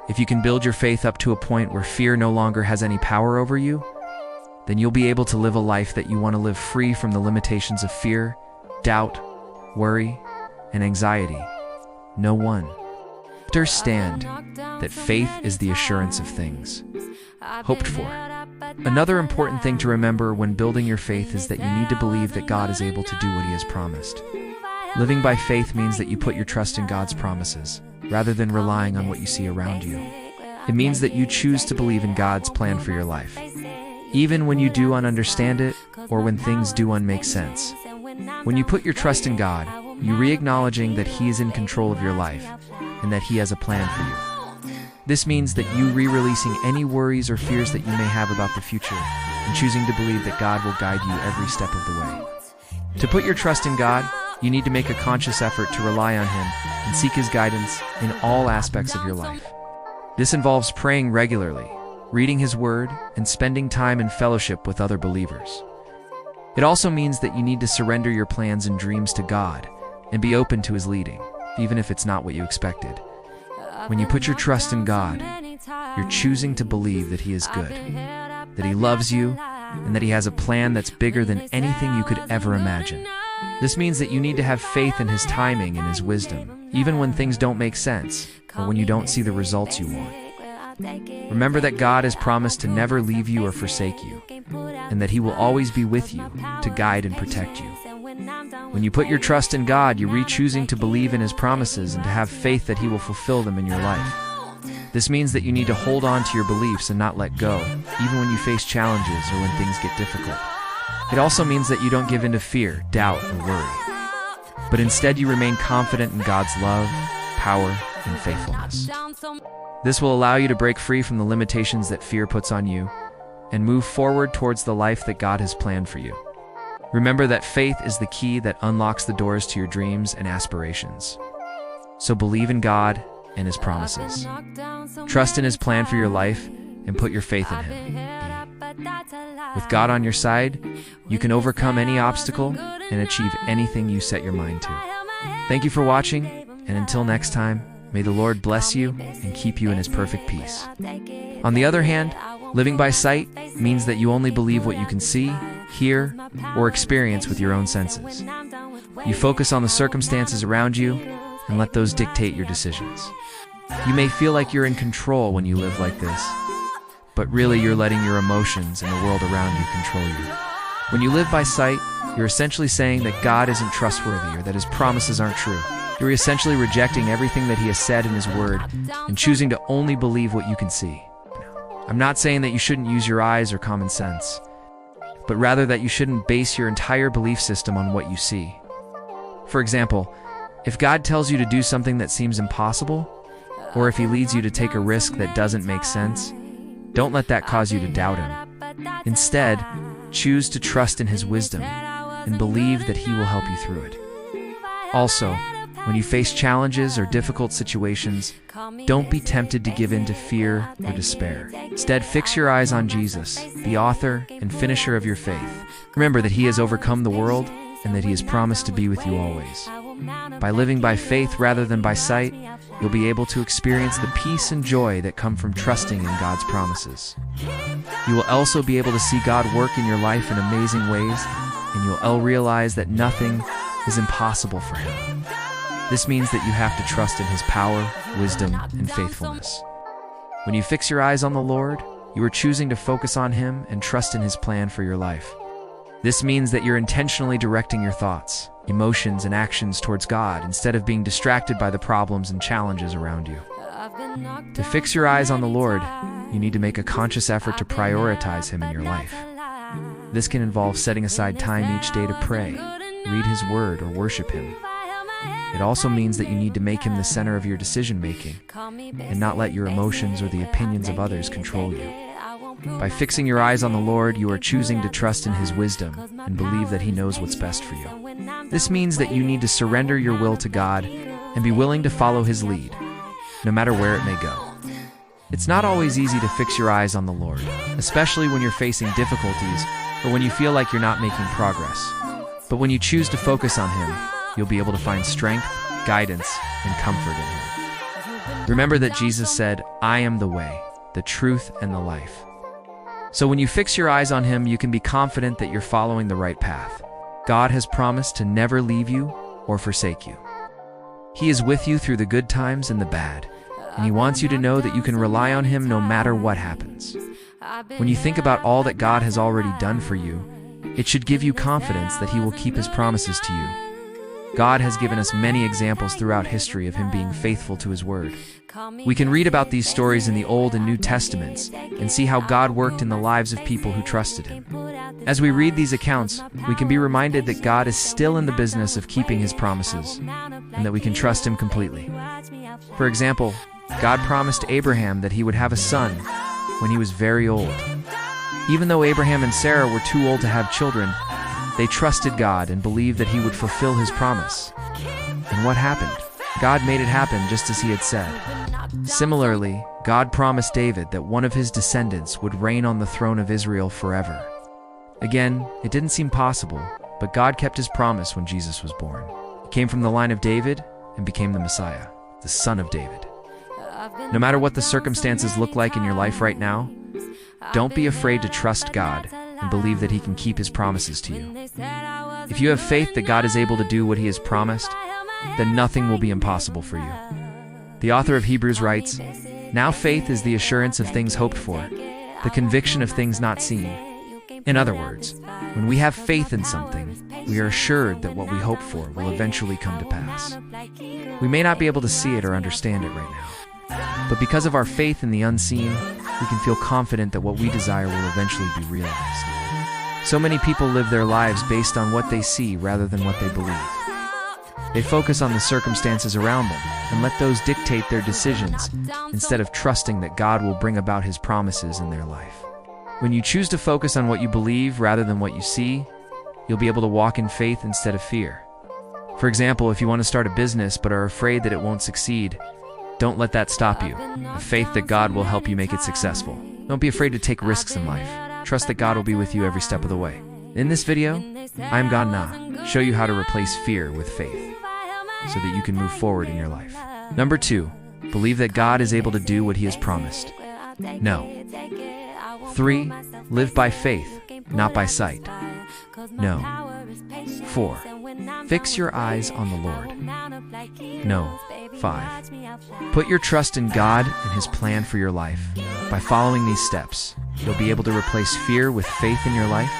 If you can build your faith up to a point where fear no longer has any power over you, then you'll be able to live a life that you want to live, free from the limitations of fear, doubt, worry, and anxiety. No one. Understand that faith is the assurance of things hoped for. Another important thing to remember when building your faith is that you need to believe that God is able to do what He has promised. Living by faith means that you put your trust in God's promises, rather than relying on what you see around you. It means that you choose to believe in God's plan for your life, even when you do not understand it or when things do not make sense. When you put your trust in God, you re-acknowledging that He is in control of your life and that He has a plan for you. This means that you re-releasing any worries or fears that you may have about the future and choosing to believe that God will guide you every step of the way. To put your trust in God, you need to make a conscious effort to rely on Him and seek His guidance in all aspects of your life. This involves praying regularly, reading His Word, and spending time in fellowship with other believers. It also means that you need to surrender your plans and dreams to God and be open to His leading, even if it's not what you expected. When you put your trust in God, you're choosing to believe that He is good, that He loves you, and that He has a plan that's bigger than anything you could ever imagine. This means that you need to have faith in His timing and His wisdom, even when things don't make sense or when you don't see the results you want. Remember that God has promised to never leave you or forsake you, and that He will always be with you to guide and protect you. When you put your trust in God, you're re-choosing to believe in His promises and to have faith that He will fulfill them in your life. This means that you need to hold on to your beliefs and not let go, even when you face challenges or when things get difficult. It also means that you don't give in to fear, doubt, or worry, but instead you remain confident in God's love, power, and faithfulness. This will allow you to break free from the limitations that fear puts on you and move forward towards the life that God has planned for you. Remember that faith is the key that unlocks the doors to your dreams and aspirations. So believe in God and His promises. Trust in His plan for your life and put your faith in Him. With God on your side, you can overcome any obstacle and achieve anything you set your mind to. Thank you for watching, and until next time, may the Lord bless you and keep you in His perfect peace. On the other hand, living by sight means that you only believe what you can see, hear, or experience with your own senses. You focus on the circumstances around you and let those dictate your decisions. You may feel like you're in control when you live like this, but really you're letting your emotions and the world around you control you. When you live by sight, you're essentially saying that God isn't trustworthy or that His promises aren't true. You're essentially rejecting everything that He has said in His Word and choosing to only believe what you can see. I'm not saying that you shouldn't use your eyes or common sense, but rather that you shouldn't base your entire belief system on what you see. For example, if God tells you to do something that seems impossible, or if He leads you to take a risk that doesn't make sense, don't let that cause you to doubt Him. Instead, choose to trust in His wisdom and believe that He will help you through it. Also, when you face challenges or difficult situations, don't be tempted to give in to fear or despair. Instead, fix your eyes on Jesus, the author and finisher of your faith. Remember that He has overcome the world and that He has promised to be with you always. By living by faith rather than by sight, you'll be able to experience the peace and joy that come from trusting in God's promises. You will also be able to see God work in your life in amazing ways, and you'll realize that nothing is impossible for Him. This means that you have to trust in His power, wisdom, and faithfulness. When you fix your eyes on the Lord, you are choosing to focus on Him and trust in His plan for your life. This means that you're intentionally directing your thoughts, emotions, and actions towards God instead of being distracted by the problems and challenges around you. To fix your eyes on the Lord, you need to make a conscious effort to prioritize Him in your life. This can involve setting aside time each day to pray, read His Word, or worship Him. It also means that you need to make Him the center of your decision-making and not let your emotions or the opinions of others control you. By fixing your eyes on the Lord, you are choosing to trust in His wisdom and believe that He knows what's best for you. This means that you need to surrender your will to God and be willing to follow His lead, no matter where it may go. It's not always easy to fix your eyes on the Lord, especially when you're facing difficulties or when you feel like you're not making progress. But when you choose to focus on Him, you'll be able to find strength, guidance, and comfort in Him. Remember that Jesus said, "I am the way, the truth, and the life." So when you fix your eyes on him, you can be confident that you're following the right path. God has promised to never leave you or forsake you. He is with you through the good times and the bad, and he wants you to know that you can rely on him no matter what happens. When you think about all that God has already done for you, it should give you confidence that he will keep his promises to you. God has given us many examples throughout history of him being faithful to his word. We can read about these stories in the Old and New Testaments and see how God worked in the lives of people who trusted him. As we read these accounts, we can be reminded that God is still in the business of keeping his promises and that we can trust him completely. For example, God promised Abraham that he would have a son when he was very old. Even though Abraham and Sarah were too old to have children, they trusted God and believed that he would fulfill his promise. And what happened? God made it happen just as he had said. Similarly, God promised David that one of his descendants would reign on the throne of Israel forever. Again, it didn't seem possible, but God kept his promise when Jesus was born. He came from the line of David and became the Messiah, the Son of David. No matter what the circumstances look like in your life right now, don't be afraid to trust God and believe that he can keep his promises to you. If you have faith that God is able to do what he has promised, then nothing will be impossible for you. The author of Hebrews writes, "Now faith is the assurance of things hoped for, the conviction of things not seen." In other words, when we have faith in something, we are assured that what we hope for will eventually come to pass. We may not be able to see it or understand it right now, but because of our faith in the unseen, we can feel confident that what we desire will eventually be realized. So many people live their lives based on what they see rather than what they believe. They focus on the circumstances around them and let those dictate their decisions instead of trusting that God will bring about his promises in their life. When you choose to focus on what you believe rather than what you see, you'll be able to walk in faith instead of fear. For example, if you want to start a business but are afraid that it won't succeed, don't let that stop you. Have faith that God will help you make it successful. Don't be afraid to take risks in life. Trust that God will be with you every step of the way. In this video, I am God Na, show you how to replace fear with faith so that you can move forward in your life. Number 2, believe that God is able to do what he has promised. No. 3, live by faith, not by sight. No. 4, fix your eyes on the Lord. No. 5, put your trust in God and his plan for your life. By following these steps, you'll be able to replace fear with faith in your life